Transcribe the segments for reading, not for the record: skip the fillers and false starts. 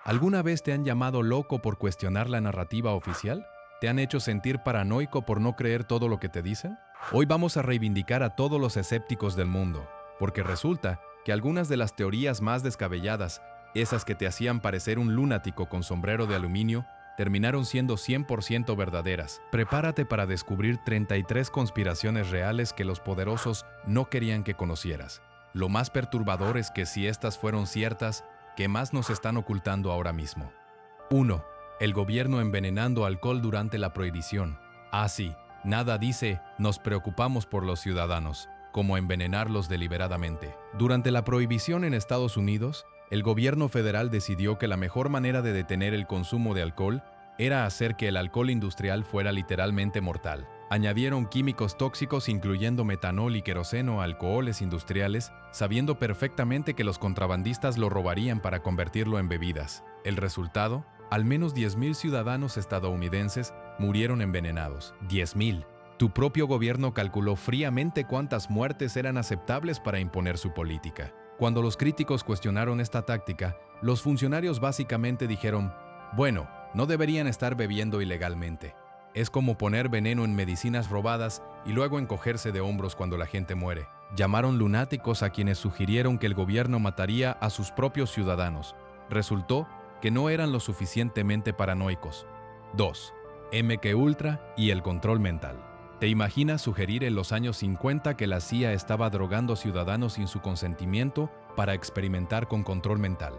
¿Alguna vez te han llamado loco por cuestionar la narrativa oficial? ¿Te han hecho sentir paranoico por no creer todo lo que te dicen? Hoy vamos a reivindicar a todos los escépticos del mundo, porque resulta que algunas de las teorías más descabelladas, esas que te hacían parecer un lunático con sombrero de aluminio, terminaron siendo 100% verdaderas. Prepárate para descubrir 33 conspiraciones reales que los poderosos no querían que conocieras. Lo más perturbador es que si estas fueron ciertas, ¿qué más nos están ocultando ahora mismo? 1. El gobierno envenenando alcohol durante la prohibición. Sí, nada dice, nos preocupamos por los ciudadanos, como envenenarlos deliberadamente. Durante la prohibición en Estados Unidos, el gobierno federal decidió que la mejor manera de detener el consumo de alcohol era hacer que el alcohol industrial fuera literalmente mortal. Añadieron químicos tóxicos incluyendo metanol y queroseno a alcoholes industriales, sabiendo perfectamente que los contrabandistas lo robarían para convertirlo en bebidas. El resultado, al menos 10,000 ciudadanos estadounidenses murieron envenenados. 10,000. Tu propio gobierno calculó fríamente cuántas muertes eran aceptables para imponer su política. Cuando los críticos cuestionaron esta táctica, los funcionarios básicamente dijeron, bueno, no deberían estar bebiendo ilegalmente. Es como poner veneno en medicinas robadas y luego encogerse de hombros cuando la gente muere. Llamaron lunáticos a quienes sugirieron que el gobierno mataría a sus propios ciudadanos. Resultó que no eran lo suficientemente paranoicos. 2. MK Ultra y el control mental. ¿Te imaginas sugerir en los años 50 que la CIA estaba drogando a ciudadanos sin su consentimiento para experimentar con control mental?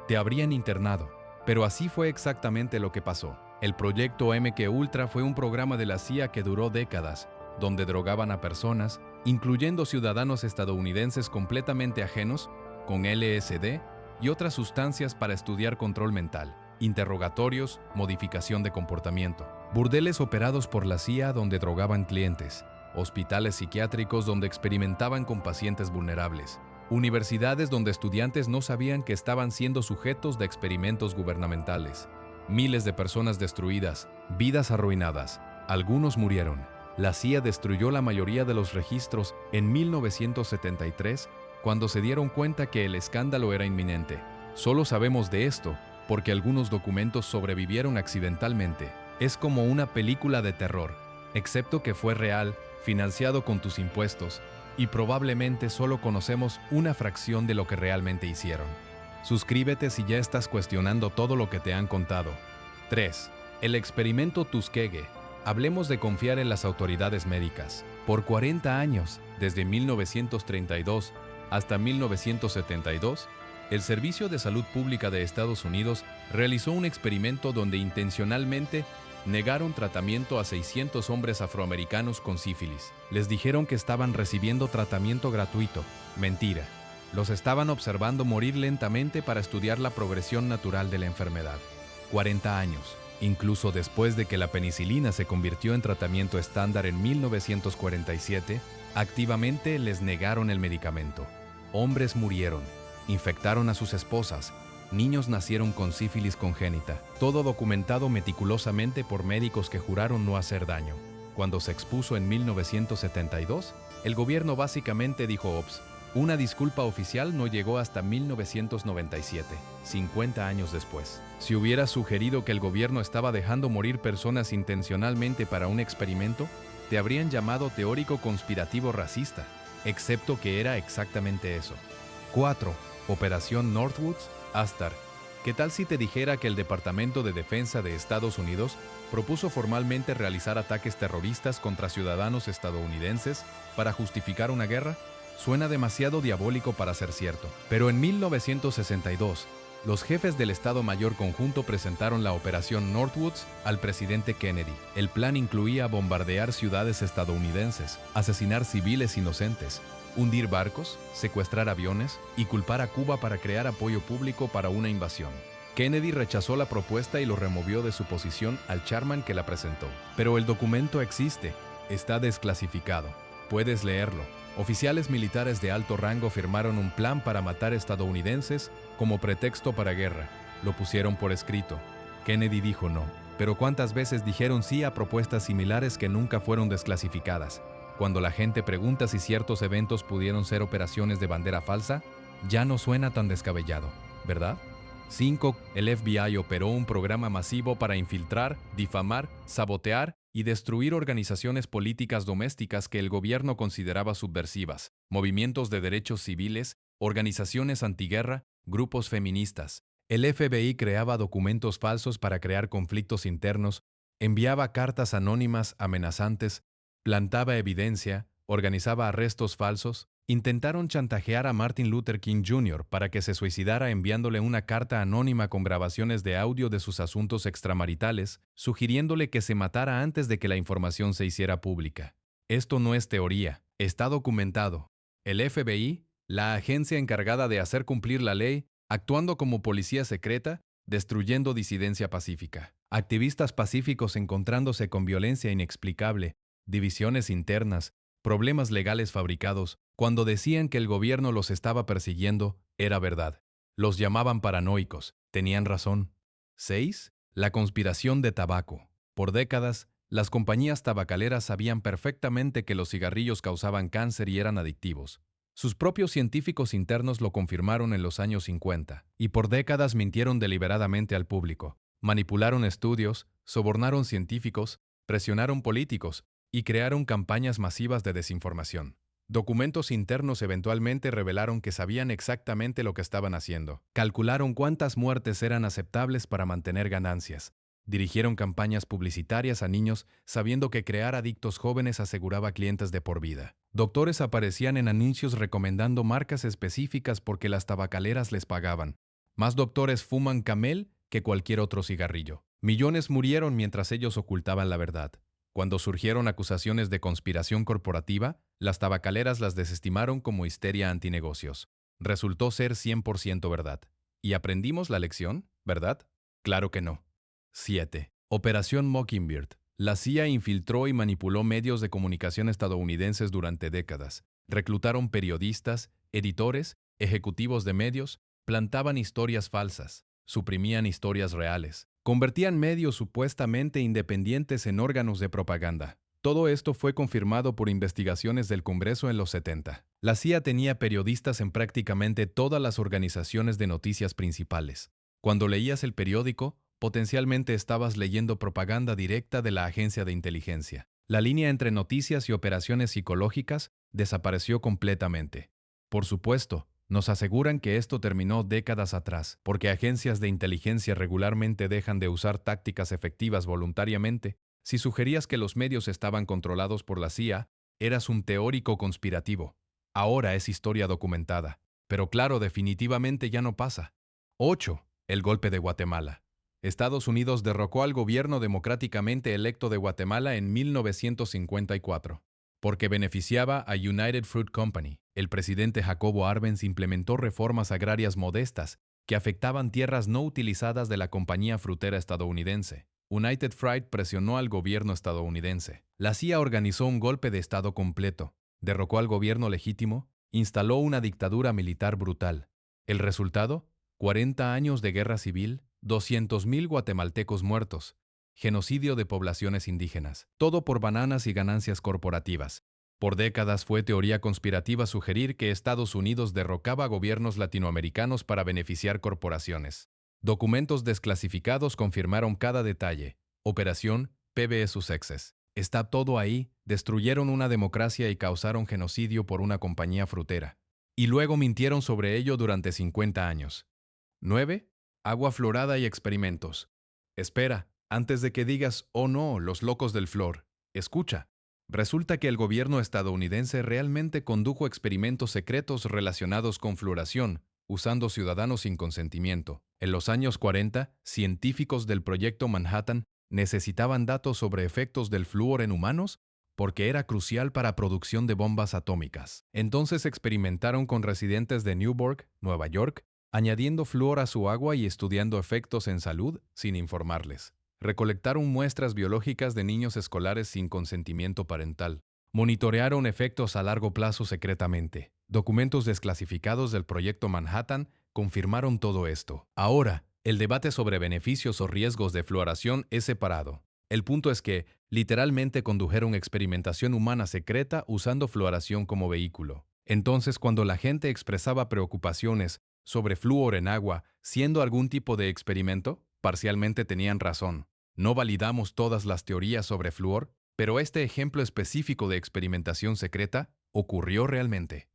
Te habrían internado, pero así fue exactamente lo que pasó. El proyecto MK Ultra fue un programa de la CIA que duró décadas, donde drogaban a personas, incluyendo ciudadanos estadounidenses completamente ajenos, con LSD y otras sustancias para estudiar control mental, interrogatorios, modificación de comportamiento. Burdeles operados por la CIA donde drogaban clientes, hospitales psiquiátricos donde experimentaban con pacientes vulnerables, universidades donde estudiantes no sabían que estaban siendo sujetos de experimentos gubernamentales. Miles de personas destruidas, vidas arruinadas, algunos murieron. La CIA destruyó la mayoría de los registros en 1973 cuando se dieron cuenta que el escándalo era inminente. Solo sabemos de esto porque algunos documentos sobrevivieron accidentalmente. Es como una película de terror, excepto que fue real, financiado con tus impuestos, y probablemente solo conocemos una fracción de lo que realmente hicieron. Suscríbete si ya estás cuestionando todo lo que te han contado. 3. El experimento Tuskegee. Hablemos de confiar en las autoridades médicas. Por 40 años, desde 1932 hasta 1972, el Servicio de Salud Pública de Estados Unidos realizó un experimento donde intencionalmente negaron tratamiento a 600 hombres afroamericanos con sífilis. Les dijeron que estaban recibiendo tratamiento gratuito. Mentira. Los estaban observando morir lentamente para estudiar la progresión natural de la enfermedad. 40 años. Incluso después de que la penicilina se convirtió en tratamiento estándar en 1947, activamente les negaron el medicamento. Hombres murieron, infectaron a sus esposas, niños nacieron con sífilis congénita, todo documentado meticulosamente por médicos que juraron no hacer daño. Cuando se expuso en 1972, el gobierno básicamente dijo ops. Una disculpa oficial no llegó hasta 1997, 50 años después. Si hubieras sugerido que el gobierno estaba dejando morir personas intencionalmente para un experimento, te habrían llamado teórico conspirativo racista, excepto que era exactamente eso. 4. Operación Northwoods, Astar. ¿Qué tal si te dijera que el Departamento de Defensa de Estados Unidos propuso formalmente realizar ataques terroristas contra ciudadanos estadounidenses para justificar una guerra? Suena demasiado diabólico para ser cierto. Pero en 1962, los jefes del Estado Mayor Conjunto presentaron la Operación Northwoods al presidente Kennedy. El plan incluía bombardear ciudades estadounidenses, asesinar civiles inocentes, hundir barcos, secuestrar aviones y culpar a Cuba para crear apoyo público para una invasión. Kennedy rechazó la propuesta y lo removió de su posición al chairman que la presentó. Pero el documento existe, está desclasificado. Puedes leerlo. Oficiales militares de alto rango firmaron un plan para matar estadounidenses como pretexto para guerra. Lo pusieron por escrito. Kennedy dijo no. Pero ¿cuántas veces dijeron sí a propuestas similares que nunca fueron desclasificadas? Cuando la gente pregunta si ciertos eventos pudieron ser operaciones de bandera falsa, ya no suena tan descabellado, ¿verdad? 5. El FBI operó un programa masivo para infiltrar, difamar, sabotear y destruir organizaciones políticas domésticas que el gobierno consideraba subversivas, movimientos de derechos civiles, organizaciones antiguerra, grupos feministas. El FBI creaba documentos falsos para crear conflictos internos, enviaba cartas anónimas amenazantes, plantaba evidencia, organizaba arrestos falsos. Intentaron chantajear a Martin Luther King Jr. para que se suicidara enviándole una carta anónima con grabaciones de audio de sus asuntos extramaritales, sugiriéndole que se matara antes de que la información se hiciera pública. Esto no es teoría, está documentado. El FBI, la agencia encargada de hacer cumplir la ley, actuando como policía secreta, destruyendo disidencia pacífica. Activistas pacíficos encontrándose con violencia inexplicable, divisiones internas, problemas legales fabricados. Cuando decían que el gobierno los estaba persiguiendo, era verdad. Los llamaban paranoicos. Tenían razón. 6. La conspiración de tabaco. Por décadas, las compañías tabacaleras sabían perfectamente que los cigarrillos causaban cáncer y eran adictivos. Sus propios científicos internos lo confirmaron en los años 50, y por décadas mintieron deliberadamente al público. Manipularon estudios, sobornaron científicos, presionaron políticos y crearon campañas masivas de desinformación. Documentos internos eventualmente revelaron que sabían exactamente lo que estaban haciendo. Calcularon cuántas muertes eran aceptables para mantener ganancias. Dirigieron campañas publicitarias a niños sabiendo que crear adictos jóvenes aseguraba clientes de por vida. Doctores aparecían en anuncios recomendando marcas específicas porque las tabacaleras les pagaban. Más doctores fuman Camel que cualquier otro cigarrillo. Millones murieron mientras ellos ocultaban la verdad. Cuando surgieron acusaciones de conspiración corporativa, las tabacaleras las desestimaron como histeria antinegocios. Resultó ser 100% verdad. ¿Y aprendimos la lección, verdad? Claro que no. 7. Operación Mockingbird. La CIA infiltró y manipuló medios de comunicación estadounidenses durante décadas. Reclutaron periodistas, editores, ejecutivos de medios, plantaban historias falsas, suprimían historias reales, convertían medios supuestamente independientes en órganos de propaganda. Todo esto fue confirmado por investigaciones del Congreso en los 70. La CIA tenía periodistas en prácticamente todas las organizaciones de noticias principales. Cuando leías el periódico, potencialmente estabas leyendo propaganda directa de la agencia de inteligencia. La línea entre noticias y operaciones psicológicas desapareció completamente. Por supuesto, nos aseguran que esto terminó décadas atrás, porque agencias de inteligencia regularmente dejan de usar tácticas efectivas voluntariamente. Si sugerías que los medios estaban controlados por la CIA, eras un teórico conspirativo. Ahora es historia documentada. Pero claro, definitivamente ya no pasa. 8. El golpe de Guatemala. Estados Unidos derrocó al gobierno democráticamente electo de Guatemala en 1954. Porque beneficiaba a United Fruit Company. El presidente Jacobo Arbenz implementó reformas agrarias modestas que afectaban tierras no utilizadas de la compañía frutera estadounidense. United Fruit presionó al gobierno estadounidense. La CIA organizó un golpe de Estado completo, derrocó al gobierno legítimo, instaló una dictadura militar brutal. ¿El resultado? 40 años de guerra civil, 200.000 guatemaltecos muertos, genocidio de poblaciones indígenas, todo por bananas y ganancias corporativas. Por décadas fue teoría conspirativa sugerir que Estados Unidos derrocaba gobiernos latinoamericanos para beneficiar corporaciones. Documentos desclasificados confirmaron cada detalle. Operación PBE Success. Está todo ahí, destruyeron una democracia y causaron genocidio por una compañía frutera. Y luego mintieron sobre ello durante 50 años. 9. Agua florada y experimentos. Espera, antes de que digas, oh no, los locos del flor, escucha. Resulta que el gobierno estadounidense realmente condujo experimentos secretos relacionados con fluoración, usando ciudadanos sin consentimiento. En los años 40, científicos del Proyecto Manhattan necesitaban datos sobre efectos del flúor en humanos porque era crucial para producción de bombas atómicas. Entonces experimentaron con residentes de Newburgh, Nueva York, añadiendo flúor a su agua y estudiando efectos en salud sin informarles. Recolectaron muestras biológicas de niños escolares sin consentimiento parental. Monitorearon efectos a largo plazo secretamente. Documentos desclasificados del Proyecto Manhattan confirmaron todo esto. Ahora, el debate sobre beneficios o riesgos de fluoración es separado. El punto es que, literalmente condujeron experimentación humana secreta usando fluoración como vehículo. Entonces, cuando la gente expresaba preocupaciones sobre flúor en agua siendo algún tipo de experimento? Parcialmente tenían razón. No validamos todas las teorías sobre flúor, pero este ejemplo específico de experimentación secreta ocurrió realmente.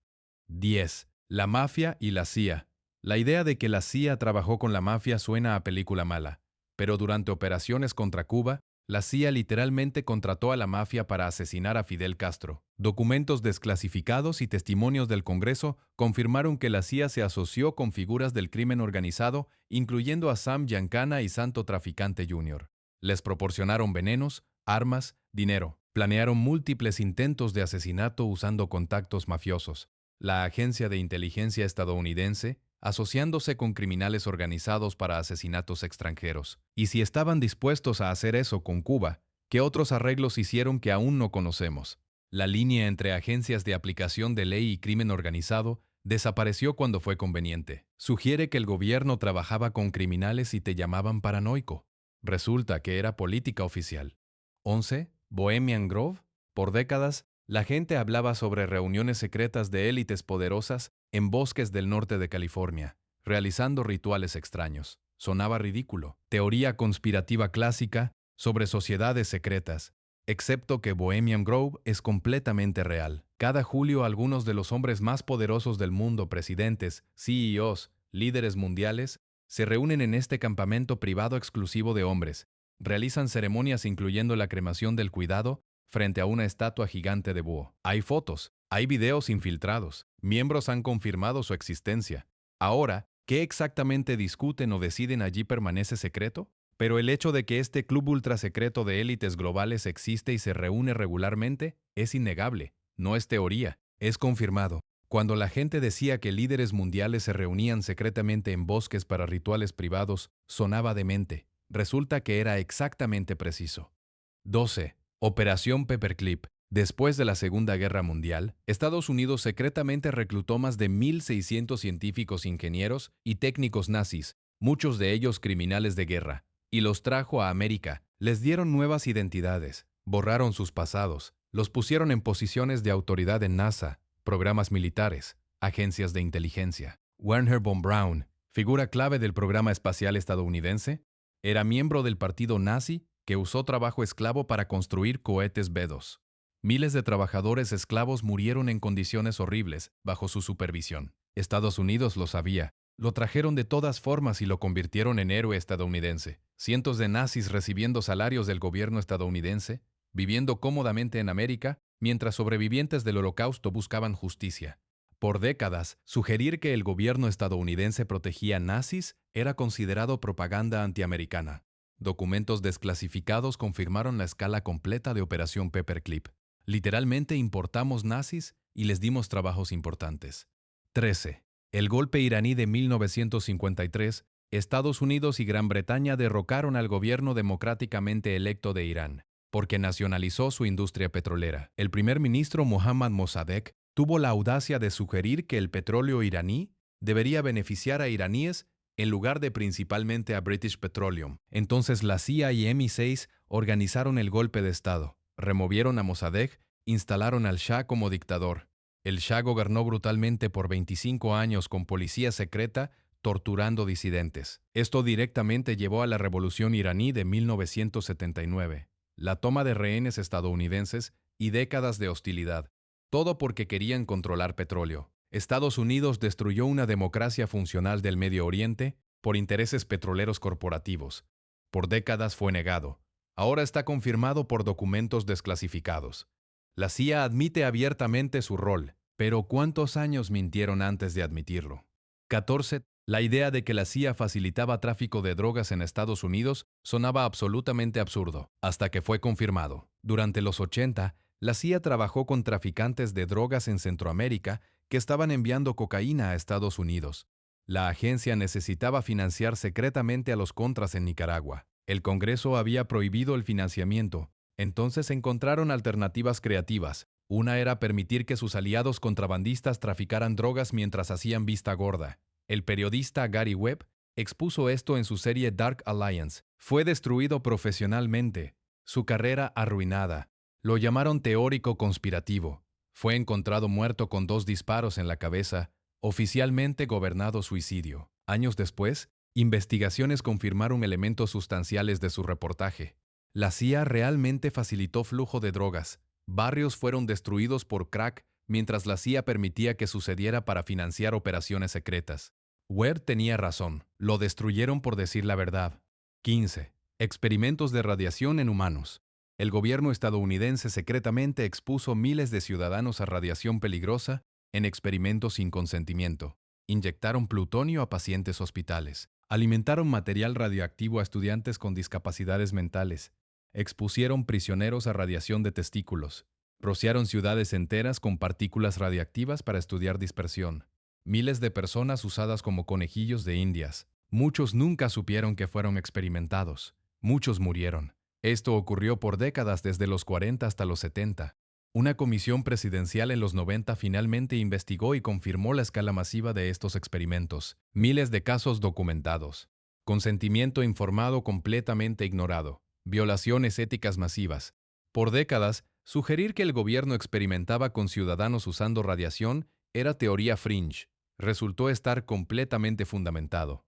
10. La mafia y la CIA. La idea de que la CIA trabajó con la mafia suena a película mala, pero durante operaciones contra Cuba, la CIA literalmente contrató a la mafia para asesinar a Fidel Castro. Documentos desclasificados y testimonios del Congreso confirmaron que la CIA se asoció con figuras del crimen organizado, incluyendo a Sam Giancana y Santo Traficante Jr. Les proporcionaron venenos, armas, dinero. Planearon múltiples intentos de asesinato usando contactos mafiosos. La agencia de inteligencia estadounidense, asociándose con criminales organizados para asesinatos extranjeros. Y si estaban dispuestos a hacer eso con Cuba, ¿qué otros arreglos hicieron que aún no conocemos? La línea entre agencias de aplicación de ley y crimen organizado desapareció cuando fue conveniente. Sugiere que el gobierno trabajaba con criminales y te llamaban paranoico. Resulta que era política oficial. 11. Bohemian Grove. Por décadas, la gente hablaba sobre reuniones secretas de élites poderosas en bosques del norte de California, realizando rituales extraños. Sonaba ridículo. Teoría conspirativa clásica sobre sociedades secretas, excepto que Bohemian Grove es completamente real. Cada julio algunos de los hombres más poderosos del mundo, presidentes, CEOs, líderes mundiales, se reúnen en este campamento privado exclusivo de hombres. Realizan ceremonias incluyendo la cremación del cuidado frente a una estatua gigante de búho. Hay fotos, hay videos infiltrados, miembros han confirmado su existencia. Ahora, ¿qué exactamente discuten o deciden allí permanece secreto? Pero el hecho de que este club ultrasecreto de élites globales existe y se reúne regularmente es innegable, no es teoría, es confirmado. Cuando la gente decía que líderes mundiales se reunían secretamente en bosques para rituales privados, sonaba demente. Resulta que era exactamente preciso. 12. Operación Paperclip. Después de la Segunda Guerra Mundial, Estados Unidos secretamente reclutó más de 1.600 científicos, ingenieros y técnicos nazis, muchos de ellos criminales de guerra, y los trajo a América. Les dieron nuevas identidades, borraron sus pasados, los pusieron en posiciones de autoridad en NASA, programas militares, agencias de inteligencia. Wernher von Braun, figura clave del programa espacial estadounidense, era miembro del partido nazi que usó trabajo esclavo para construir cohetes B-2. Miles de trabajadores esclavos murieron en condiciones horribles bajo su supervisión. Estados Unidos lo sabía. Lo trajeron de todas formas y lo convirtieron en héroe estadounidense. Cientos de nazis recibiendo salarios del gobierno estadounidense, viviendo cómodamente en América, mientras sobrevivientes del Holocausto buscaban justicia. Por décadas, sugerir que el gobierno estadounidense protegía nazis era considerado propaganda antiamericana. Documentos desclasificados confirmaron la escala completa de Operación Paperclip. Literalmente importamos nazis y les dimos trabajos importantes. 13. El golpe iraní de 1953, Estados Unidos y Gran Bretaña derrocaron al gobierno democráticamente electo de Irán, porque nacionalizó su industria petrolera. El primer ministro Mohammad Mossadegh tuvo la audacia de sugerir que el petróleo iraní debería beneficiar a iraníes en lugar de principalmente a British Petroleum. Entonces la CIA y MI6 organizaron el golpe de Estado, removieron a Mossadegh, instalaron al Shah como dictador. El Shah gobernó brutalmente por 25 años con policía secreta, torturando disidentes. Esto directamente llevó a la revolución iraní de 1979, la toma de rehenes estadounidenses y décadas de hostilidad. Todo porque querían controlar petróleo. Estados Unidos destruyó una democracia funcional del Medio Oriente por intereses petroleros corporativos. Por décadas fue negado. Ahora está confirmado por documentos desclasificados. La CIA admite abiertamente su rol, pero ¿cuántos años mintieron antes de admitirlo? 14. La idea de que la CIA facilitaba tráfico de drogas en Estados Unidos sonaba absolutamente absurdo, hasta que fue confirmado. Durante los 80, la CIA trabajó con traficantes de drogas en Centroamérica que estaban enviando cocaína a Estados Unidos. La agencia necesitaba financiar secretamente a los contras en Nicaragua. El Congreso había prohibido el financiamiento, entonces encontraron alternativas creativas. Una era permitir que sus aliados contrabandistas traficaran drogas mientras hacían vista gorda. El periodista Gary Webb expuso esto en su serie Dark Alliance. Fue destruido profesionalmente, su carrera arruinada. Lo llamaron teórico conspirativo. Fue encontrado muerto con 2 disparos en la cabeza, oficialmente gobernado suicidio. Años después, investigaciones confirmaron elementos sustanciales de su reportaje. La CIA realmente facilitó flujo de drogas. Barrios fueron destruidos por crack mientras la CIA permitía que sucediera para financiar operaciones secretas. Ware tenía razón, lo destruyeron por decir la verdad. 15. Experimentos de radiación en humanos. El gobierno estadounidense secretamente expuso miles de ciudadanos a radiación peligrosa en experimentos sin consentimiento. Inyectaron plutonio a pacientes hospitales. Alimentaron material radioactivo a estudiantes con discapacidades mentales. Expusieron prisioneros a radiación de testículos. Rociaron ciudades enteras con partículas radiactivas para estudiar dispersión. Miles de personas usadas como conejillos de indias. Muchos nunca supieron que fueron experimentados. Muchos murieron. Esto ocurrió por décadas desde los 40 hasta los 70. Una comisión presidencial en los 90 finalmente investigó y confirmó la escala masiva de estos experimentos. Miles de casos documentados. Consentimiento informado completamente ignorado. Violaciones éticas masivas. Por décadas, sugerir que el gobierno experimentaba con ciudadanos usando radiación era teoría fringe. Resultó estar completamente fundamentado.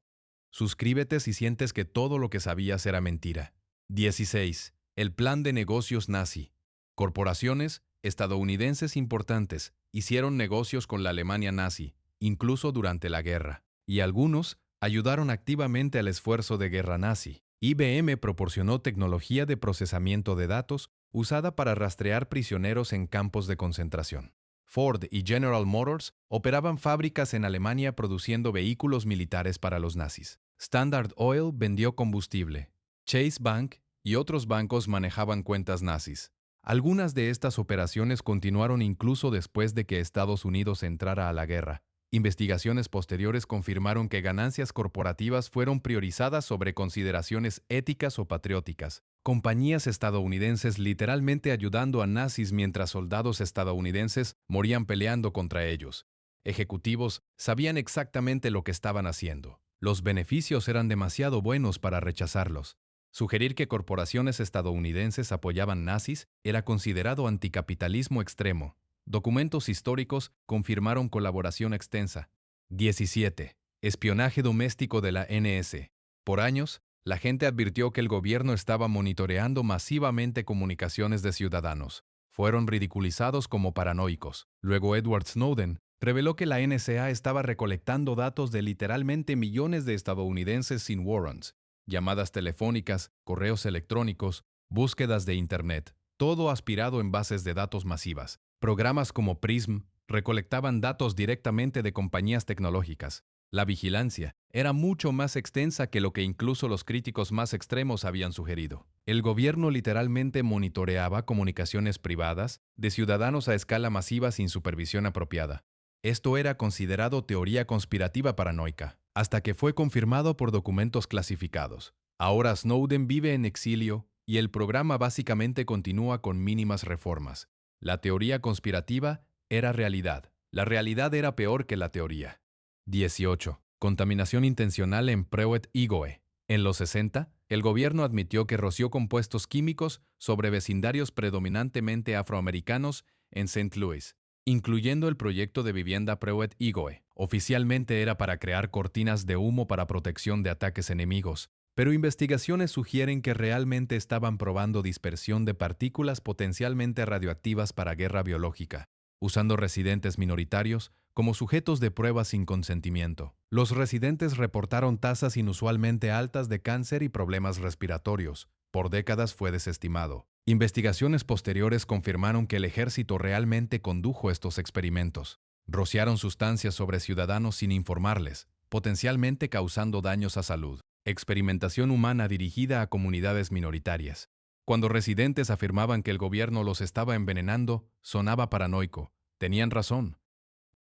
Suscríbete si sientes que todo lo que sabías era mentira. 16. El plan de negocios nazi. Corporaciones estadounidenses importantes hicieron negocios con la Alemania nazi, incluso durante la guerra, y algunos ayudaron activamente al esfuerzo de guerra nazi. IBM proporcionó tecnología de procesamiento de datos usada para rastrear prisioneros en campos de concentración. Ford y General Motors operaban fábricas en Alemania produciendo vehículos militares para los nazis. Standard Oil vendió combustible. Chase Bank y otros bancos manejaban cuentas nazis. Algunas de estas operaciones continuaron incluso después de que Estados Unidos entrara a la guerra. Investigaciones posteriores confirmaron que ganancias corporativas fueron priorizadas sobre consideraciones éticas o patrióticas. Compañías estadounidenses literalmente ayudando a nazis mientras soldados estadounidenses morían peleando contra ellos. Ejecutivos sabían exactamente lo que estaban haciendo. Los beneficios eran demasiado buenos para rechazarlos. Sugerir que corporaciones estadounidenses apoyaban nazis era considerado anticapitalismo extremo. Documentos históricos confirmaron colaboración extensa. 17. Espionaje doméstico de la NS. Por años, la gente advirtió que el gobierno estaba monitoreando masivamente comunicaciones de ciudadanos. Fueron ridiculizados como paranoicos. Luego Edward Snowden reveló que la NSA estaba recolectando datos de literalmente millones de estadounidenses sin warrants. Llamadas telefónicas, correos electrónicos, búsquedas de Internet, todo aspirado en bases de datos masivas. Programas como PRISM recolectaban datos directamente de compañías tecnológicas. La vigilancia era mucho más extensa que lo que incluso los críticos más extremos habían sugerido. El gobierno literalmente monitoreaba comunicaciones privadas de ciudadanos a escala masiva sin supervisión apropiada. Esto era considerado teoría conspirativa paranoica, hasta que fue confirmado por documentos clasificados. Ahora Snowden vive en exilio y el programa básicamente continúa con mínimas reformas. La teoría conspirativa era realidad. La realidad era peor que la teoría. 18. Contaminación intencional en Pruitt-Igoe. En los 60, el gobierno admitió que roció compuestos químicos sobre vecindarios predominantemente afroamericanos en St. Louis, incluyendo el proyecto de vivienda Pruitt-Igoe. Oficialmente era para crear cortinas de humo para protección de ataques enemigos, pero investigaciones sugieren que realmente estaban probando dispersión de partículas potencialmente radioactivas para guerra biológica, usando residentes minoritarios como sujetos de prueba sin consentimiento. Los residentes reportaron tasas inusualmente altas de cáncer y problemas respiratorios. Por décadas fue desestimado. Investigaciones posteriores confirmaron que el ejército realmente condujo estos experimentos. Rociaron sustancias sobre ciudadanos sin informarles, potencialmente causando daños a salud. Experimentación humana dirigida a comunidades minoritarias. Cuando residentes afirmaban que el gobierno los estaba envenenando, sonaba paranoico. Tenían razón.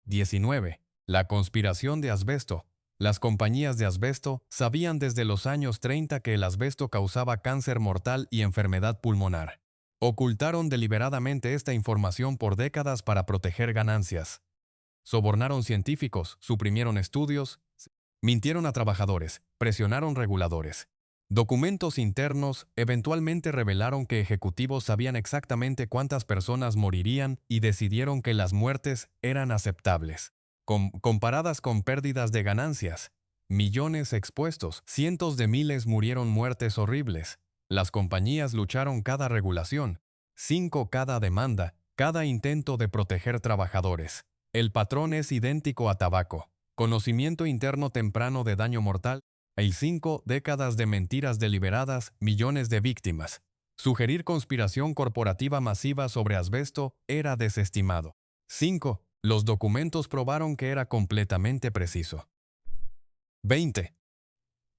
19. La conspiración de asbesto. Las compañías de asbesto sabían desde los años 30 que el asbesto causaba cáncer mortal y enfermedad pulmonar. Ocultaron deliberadamente esta información por décadas para proteger ganancias. Sobornaron científicos, suprimieron estudios, mintieron a trabajadores, presionaron reguladores. Documentos internos eventualmente revelaron que ejecutivos sabían exactamente cuántas personas morirían y decidieron que las muertes eran aceptables. comparadas con pérdidas de ganancias. Millones expuestos, cientos de miles murieron muertes horribles. Las compañías lucharon cada regulación. 5 cada demanda, cada intento de proteger trabajadores. El patrón es idéntico a tabaco. Conocimiento interno temprano de daño mortal. Y 5 décadas de mentiras deliberadas, millones de víctimas. Sugerir conspiración corporativa masiva sobre asbesto era desestimado. 5. Los documentos probaron que era completamente preciso. 20.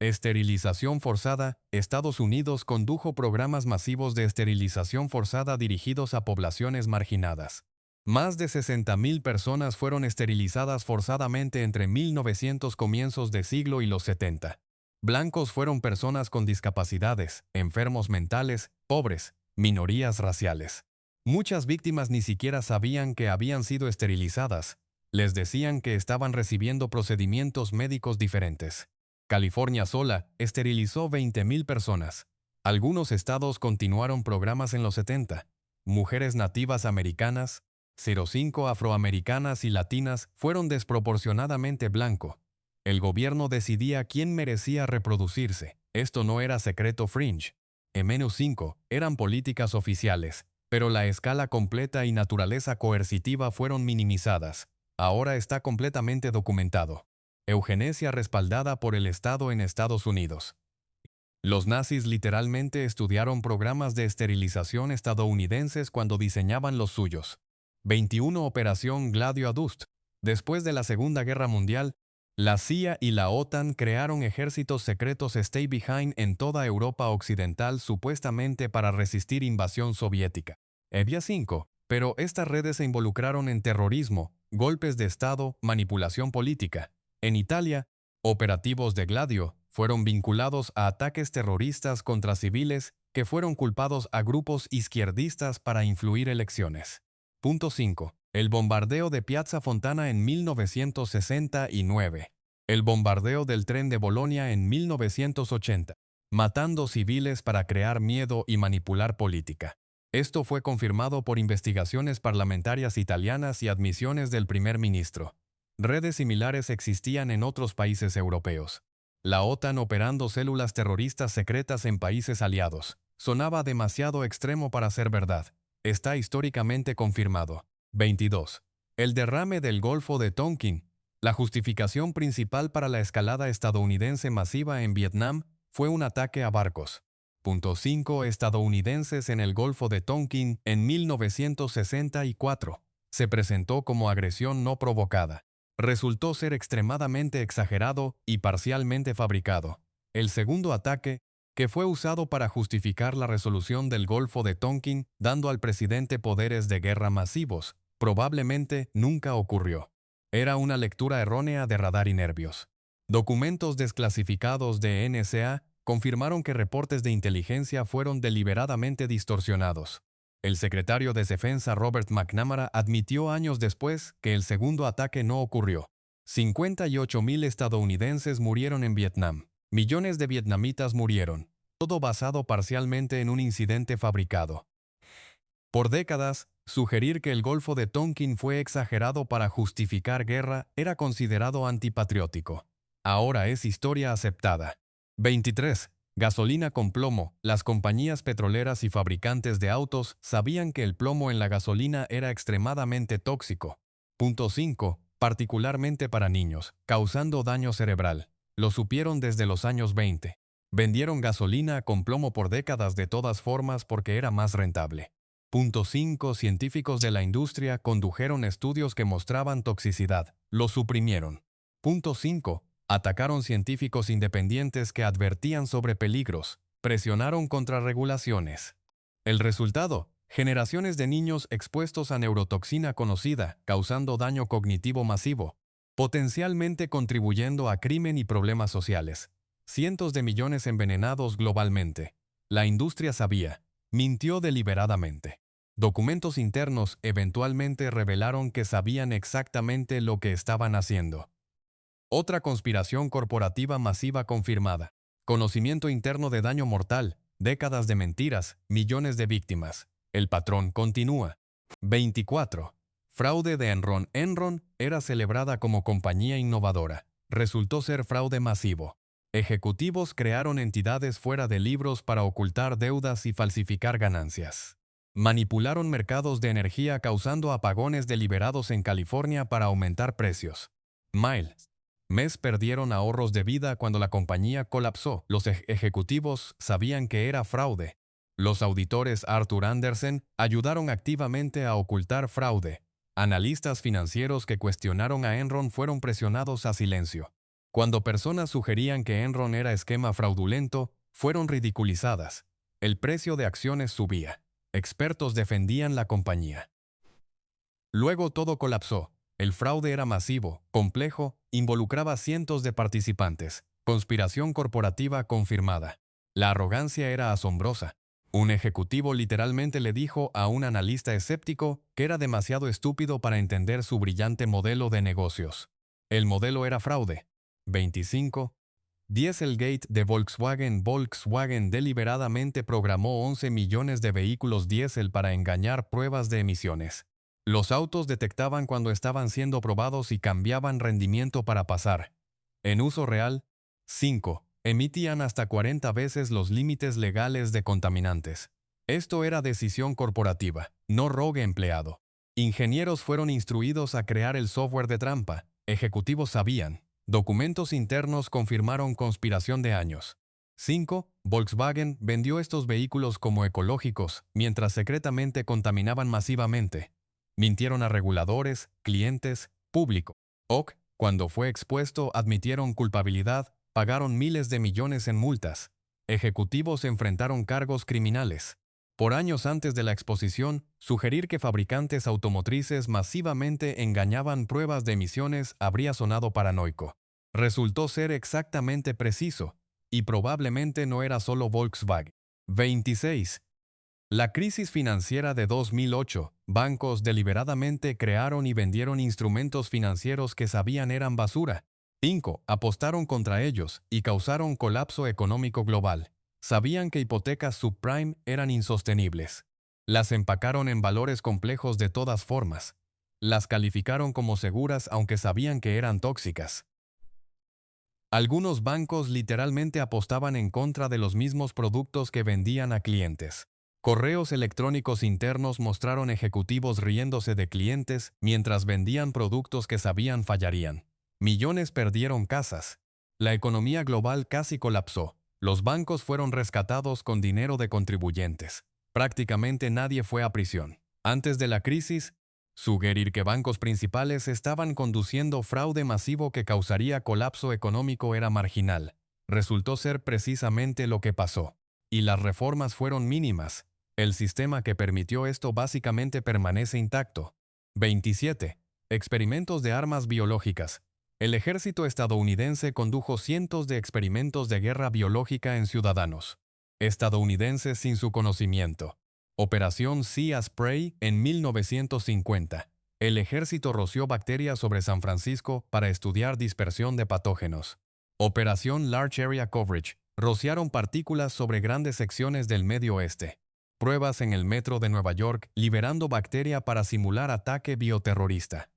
Esterilización forzada. Estados Unidos condujo programas masivos de esterilización forzada dirigidos a poblaciones marginadas. Más de 60.000 personas fueron esterilizadas forzadamente entre 1900 comienzos de siglo y los 70. Blancos fueron personas con discapacidades, enfermos mentales, pobres, minorías raciales. Muchas víctimas ni siquiera sabían que habían sido esterilizadas. Les decían que estaban recibiendo procedimientos médicos diferentes. California sola esterilizó 20.000 personas. Algunos estados continuaron programas en los 70. Mujeres nativas americanas, 05 afroamericanas y latinas fueron desproporcionadamente blanco. El gobierno decidía quién merecía reproducirse. Esto no era secreto fringe. -5 eran políticas oficiales, pero la escala completa y naturaleza coercitiva fueron minimizadas. Ahora está completamente documentado. Eugenesia respaldada por el Estado en Estados Unidos. Los nazis literalmente estudiaron programas de esterilización estadounidenses cuando diseñaban los suyos. 21 Operación Gladio Adust. Después de la Segunda Guerra Mundial, la CIA y la OTAN crearon ejércitos secretos Stay Behind en toda Europa Occidental supuestamente para resistir invasión soviética. Había 5, pero estas redes se involucraron en terrorismo, golpes de Estado, manipulación política. En Italia, operativos de Gladio fueron vinculados a ataques terroristas contra civiles que fueron culpados a grupos izquierdistas para influir elecciones. Punto 5. El bombardeo de Piazza Fontana en 1969. El bombardeo del tren de Bolonia en 1980. Matando civiles para crear miedo y manipular política. Esto fue confirmado por investigaciones parlamentarias italianas y admisiones del primer ministro. Redes similares existían en otros países europeos. La OTAN operando células terroristas secretas en países aliados. Sonaba demasiado extremo para ser verdad. Está históricamente confirmado. 22. El derrame del Golfo de Tonkin. La justificación principal para la escalada estadounidense masiva en Vietnam fue un ataque a barcos. Punto 5 estadounidenses en el Golfo de Tonkin en 1964. Se presentó como agresión no provocada. Resultó ser extremadamente exagerado y parcialmente fabricado. El segundo ataque, que fue usado para justificar la resolución del Golfo de Tonkin, dando al presidente poderes de guerra masivos, probablemente nunca ocurrió. Era una lectura errónea de radar y nervios. Documentos desclasificados de NSA confirmaron que reportes de inteligencia fueron deliberadamente distorsionados. El secretario de Defensa Robert McNamara admitió años después que el segundo ataque no ocurrió. 58.000 estadounidenses murieron en Vietnam. Millones de vietnamitas murieron. Todo basado parcialmente en un incidente fabricado. Por décadas, sugerir que el Golfo de Tonkin fue exagerado para justificar guerra era considerado antipatriótico. Ahora es historia aceptada. 23. Gasolina con plomo. Las compañías petroleras y fabricantes de autos sabían que el plomo en la gasolina era extremadamente tóxico. Punto 5. Particularmente para niños, causando daño cerebral. Lo supieron desde los años 20. Vendieron gasolina con plomo por décadas de todas formas porque era más rentable. Punto 5. Científicos de la industria condujeron estudios que mostraban toxicidad. Lo suprimieron. Punto 5. Atacaron científicos independientes que advertían sobre peligros. Presionaron contra regulaciones. El resultado: generaciones de niños expuestos a neurotoxina conocida, causando daño cognitivo masivo, potencialmente contribuyendo a crimen y problemas sociales. Cientos de millones envenenados globalmente. La industria sabía. Mintió deliberadamente. Documentos internos eventualmente revelaron que sabían exactamente lo que estaban haciendo. Otra conspiración corporativa masiva confirmada. Conocimiento interno de daño mortal, décadas de mentiras, millones de víctimas. El patrón continúa. 24. Fraude de Enron. Enron era celebrada como compañía innovadora. Resultó ser fraude masivo. Ejecutivos crearon entidades fuera de libros para ocultar deudas y falsificar ganancias. Manipularon mercados de energía causando apagones deliberados en California para aumentar precios. Mes perdieron ahorros de vida cuando la compañía colapsó. Los ejecutivos sabían que era fraude. Los auditores Arthur Andersen ayudaron activamente a ocultar fraude. Analistas financieros que cuestionaron a Enron fueron presionados a silencio. Cuando personas sugerían que Enron era esquema fraudulento, fueron ridiculizadas. El precio de acciones subía. Expertos defendían la compañía. Luego todo colapsó. El fraude era masivo, complejo, involucraba cientos de participantes. Conspiración corporativa confirmada. La arrogancia era asombrosa. Un ejecutivo literalmente le dijo a un analista escéptico que era demasiado estúpido para entender su brillante modelo de negocios. El modelo era fraude. 25. Dieselgate de Volkswagen. Volkswagen deliberadamente programó 11 millones de vehículos diésel para engañar pruebas de emisiones. Los autos detectaban cuando estaban siendo probados y cambiaban rendimiento para pasar. En uso real, 5. Emitían hasta 40 veces los límites legales de contaminantes. Esto era decisión corporativa, no rogue empleado. Ingenieros fueron instruidos a crear el software de trampa. Ejecutivos sabían. Documentos internos confirmaron conspiración de años. 5. Volkswagen vendió estos vehículos como ecológicos, mientras secretamente contaminaban masivamente. Mintieron a reguladores, clientes, público. Cuando fue expuesto, admitieron culpabilidad, pagaron miles de millones en multas. Ejecutivos enfrentaron cargos criminales. Por años antes de la exposición, sugerir que fabricantes automotrices masivamente engañaban pruebas de emisiones habría sonado paranoico. Resultó ser exactamente preciso, y probablemente no era solo Volkswagen. 26. La crisis financiera de 2008, bancos deliberadamente crearon y vendieron instrumentos financieros que sabían eran basura. 5. Apostaron contra ellos y causaron colapso económico global. Sabían que hipotecas subprime eran insostenibles. Las empacaron en valores complejos de todas formas. Las calificaron como seguras aunque sabían que eran tóxicas. Algunos bancos literalmente apostaban en contra de los mismos productos que vendían a clientes. Correos electrónicos internos mostraron ejecutivos riéndose de clientes mientras vendían productos que sabían fallarían. Millones perdieron casas. La economía global casi colapsó. Los bancos fueron rescatados con dinero de contribuyentes. Prácticamente nadie fue a prisión. Antes de la crisis, sugerir que bancos principales estaban conduciendo fraude masivo que causaría colapso económico era marginal. Resultó ser precisamente lo que pasó. Y las reformas fueron mínimas. El sistema que permitió esto básicamente permanece intacto. 27. Experimentos de armas biológicas. El ejército estadounidense condujo cientos de experimentos de guerra biológica en ciudadanos estadounidenses sin su conocimiento. Operación Sea Spray en 1950. El ejército roció bacterias sobre San Francisco para estudiar dispersión de patógenos. Operación Large Area Coverage. Rociaron partículas sobre grandes secciones del Medio Oeste. Pruebas en el metro de Nueva York liberando bacteria para simular ataque bioterrorista.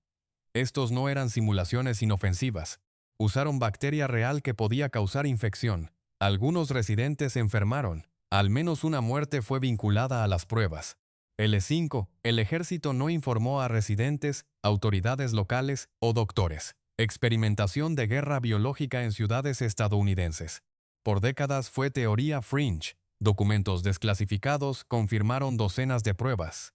Estos no eran simulaciones inofensivas. Usaron bacteria real que podía causar infección. Algunos residentes se enfermaron. Al menos una muerte fue vinculada a las pruebas. L5. El ejército no informó a residentes, autoridades locales o doctores. Experimentación de guerra biológica en ciudades estadounidenses. Por décadas fue teoría fringe. Documentos desclasificados confirmaron docenas de pruebas.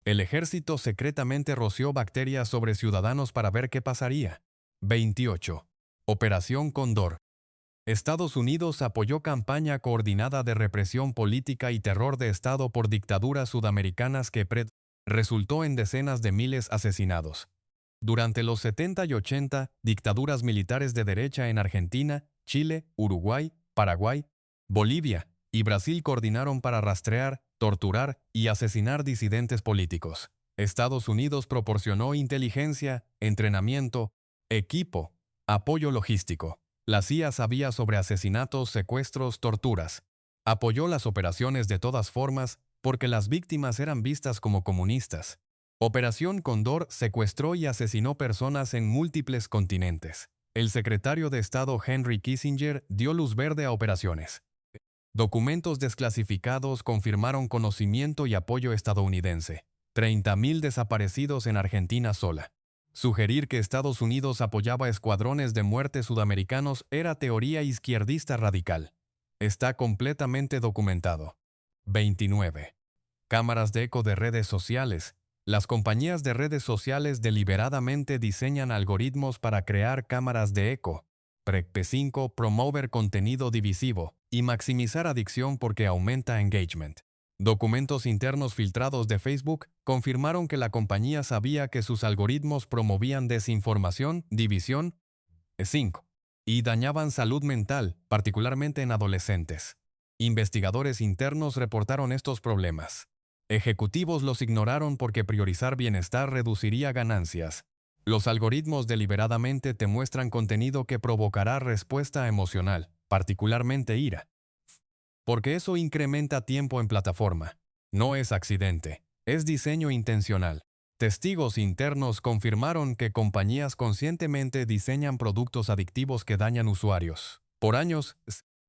El ejército secretamente roció bacterias sobre ciudadanos para ver qué pasaría. 28. Operación Cóndor. Estados Unidos apoyó campaña coordinada de represión política y terror de Estado por dictaduras sudamericanas que resultó en decenas de miles asesinados. Durante los 70 y 80, dictaduras militares de derecha en Argentina, Chile, Uruguay, Paraguay, Bolivia y Brasil coordinaron para rastrear, torturar y asesinar disidentes políticos. Estados Unidos proporcionó inteligencia, entrenamiento, equipo, apoyo logístico. La CIA sabía sobre asesinatos, secuestros, torturas. Apoyó las operaciones de todas formas porque las víctimas eran vistas como comunistas. Operación Cóndor secuestró y asesinó personas en múltiples continentes. El secretario de Estado Henry Kissinger dio luz verde a operaciones. Documentos desclasificados confirmaron conocimiento y apoyo estadounidense. 30.000 desaparecidos en Argentina sola. Sugerir que Estados Unidos apoyaba escuadrones de muerte sudamericanos era teoría izquierdista radical. Está completamente documentado. 29. Cámaras de eco de redes sociales. Las compañías de redes sociales deliberadamente diseñan algoritmos para crear cámaras de eco. P5, promover contenido divisivo y maximizar adicción porque aumenta engagement. Documentos internos filtrados de Facebook confirmaron que la compañía sabía que sus algoritmos promovían desinformación, división, 5, y dañaban salud mental, particularmente en adolescentes. Investigadores internos reportaron estos problemas. Ejecutivos los ignoraron porque priorizar bienestar reduciría ganancias. Los algoritmos deliberadamente te muestran contenido que provocará respuesta emocional, particularmente ira. Porque eso incrementa tiempo en plataforma. No es accidente, es diseño intencional. Testigos internos confirmaron que compañías conscientemente diseñan productos adictivos que dañan usuarios. Por años,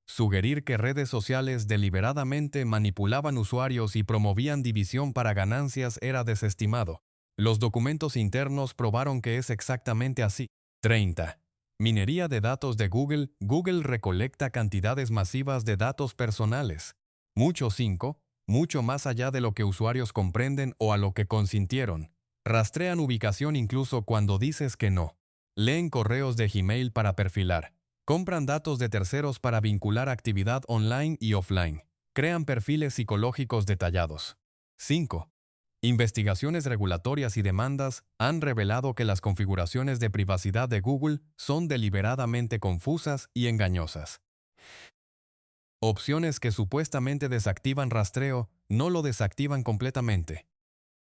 sugerir que redes sociales deliberadamente manipulaban usuarios y promovían división para ganancias era desestimado. Los documentos internos probaron que es exactamente así. 30. Minería de datos de Google. Google recolecta cantidades masivas de datos personales. Mucho más allá de lo que usuarios comprenden o a lo que consintieron. Rastrean ubicación incluso cuando dices que no. Leen correos de Gmail para perfilar. Compran datos de terceros para vincular actividad online y offline. Crean perfiles psicológicos detallados. 5. Investigaciones regulatorias y demandas han revelado que las configuraciones de privacidad de Google son deliberadamente confusas y engañosas. Opciones que supuestamente desactivan rastreo no lo desactivan completamente.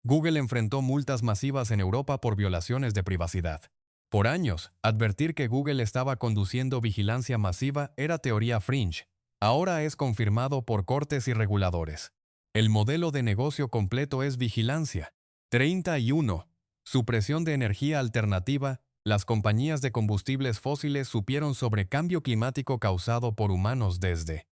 Google enfrentó multas masivas en Europa por violaciones de privacidad. Por años, advertir que Google estaba conduciendo vigilancia masiva era teoría fringe. Ahora es confirmado por cortes y reguladores. El modelo de negocio completo es vigilancia. 31. Supresión de energía alternativa. Las compañías de combustibles fósiles supieron sobre cambio climático causado por humanos desde.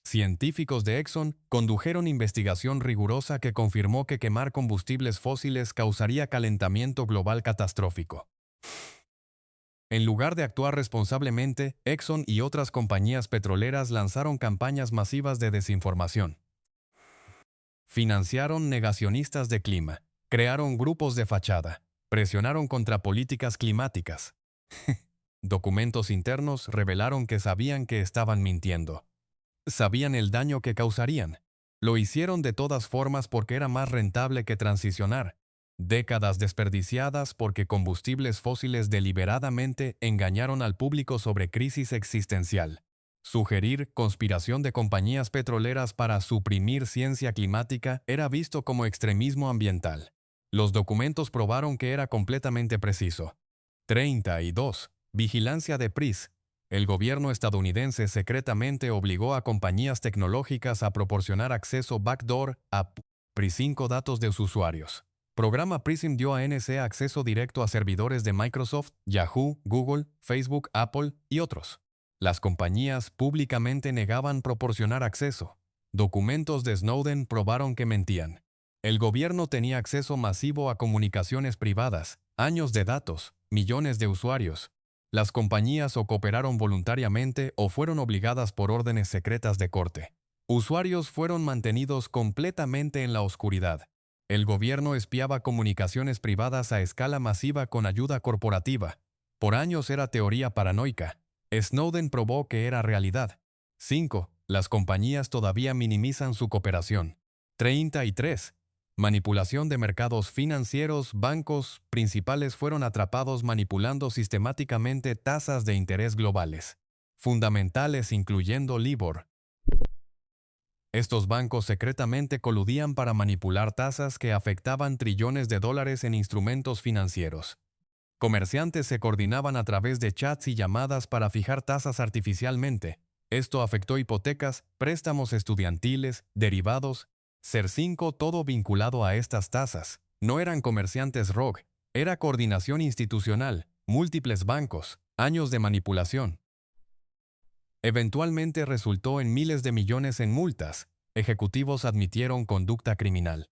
Científicos de Exxon condujeron investigación rigurosa que confirmó que quemar combustibles fósiles causaría calentamiento global catastrófico. En lugar de actuar responsablemente, Exxon y otras compañías petroleras lanzaron campañas masivas de desinformación. Financiaron negacionistas de clima, crearon grupos de fachada, presionaron contra políticas climáticas. Documentos internos revelaron que sabían que estaban mintiendo. Sabían el daño que causarían. Lo hicieron de todas formas porque era más rentable que transicionar. Décadas desperdiciadas porque combustibles fósiles deliberadamente engañaron al público sobre crisis existencial. Sugerir conspiración de compañías petroleras para suprimir ciencia climática era visto como extremismo ambiental. Los documentos probaron que era completamente preciso. 32. Vigilancia de PRIS. El gobierno estadounidense secretamente obligó a compañías tecnológicas a proporcionar acceso backdoor a PRIS5 datos de sus usuarios. Programa PRISM dio a NSA acceso directo a servidores de Microsoft, Yahoo, Google, Facebook, Apple y otros. Las compañías públicamente negaban proporcionar acceso. Documentos de Snowden probaron que mentían. El gobierno tenía acceso masivo a comunicaciones privadas, años de datos, millones de usuarios. Las compañías o cooperaron voluntariamente o fueron obligadas por órdenes secretas de corte. Usuarios fueron mantenidos completamente en la oscuridad. El gobierno espiaba comunicaciones privadas a escala masiva con ayuda corporativa. Por años era teoría paranoica. Snowden probó que era realidad. 5. Las compañías todavía minimizan su cooperación. 33. Manipulación de mercados financieros. Bancos principales fueron atrapados manipulando sistemáticamente tasas de interés globales, fundamentales incluyendo LIBOR. Estos bancos secretamente coludían para manipular tasas que afectaban trillones de dólares en instrumentos financieros. Comerciantes se coordinaban a través de chats y llamadas para fijar tasas artificialmente. Esto afectó hipotecas, préstamos estudiantiles, derivados, CER5, todo vinculado a estas tasas. No eran comerciantes rogue, era coordinación institucional, múltiples bancos, años de manipulación. Eventualmente resultó en miles de millones en multas. Ejecutivos admitieron conducta criminal.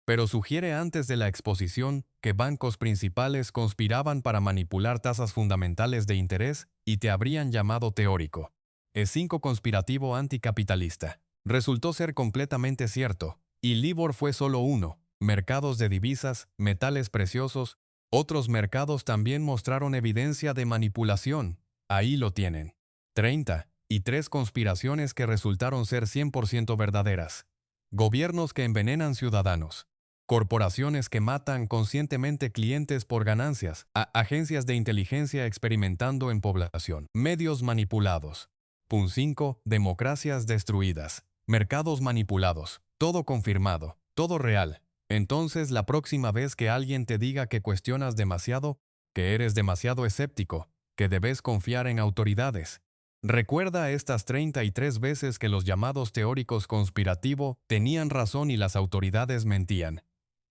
Pero sugiere antes de la exposición que bancos principales conspiraban para manipular tasas fundamentales de interés y te habrían llamado teórico. E5 conspirativo anticapitalista. Resultó ser completamente cierto, y LIBOR fue solo uno. Mercados de divisas, metales preciosos, otros mercados también mostraron evidencia de manipulación. Ahí lo tienen. 33 conspiraciones que resultaron ser 100% verdaderas. Gobiernos que envenenan ciudadanos. Corporaciones que matan conscientemente clientes por ganancias. Agencias de inteligencia experimentando en población. Medios manipulados. Punto 5. Democracias destruidas. Mercados manipulados. Todo confirmado. Todo real. Entonces, la próxima vez que alguien te diga que cuestionas demasiado, que eres demasiado escéptico, que debes confiar en autoridades, recuerda estas 33 veces que los llamados teóricos conspirativo tenían razón y las autoridades mentían.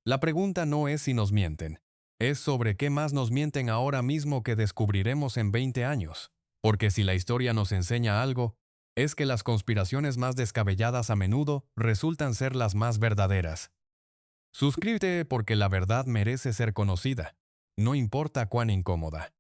La pregunta no es si nos mienten, es sobre qué más nos mienten ahora mismo que descubriremos en 20 años. Porque si la historia nos enseña algo, es que las conspiraciones más descabelladas a menudo resultan ser las más verdaderas. Suscríbete porque la verdad merece ser conocida, no importa cuán incómoda.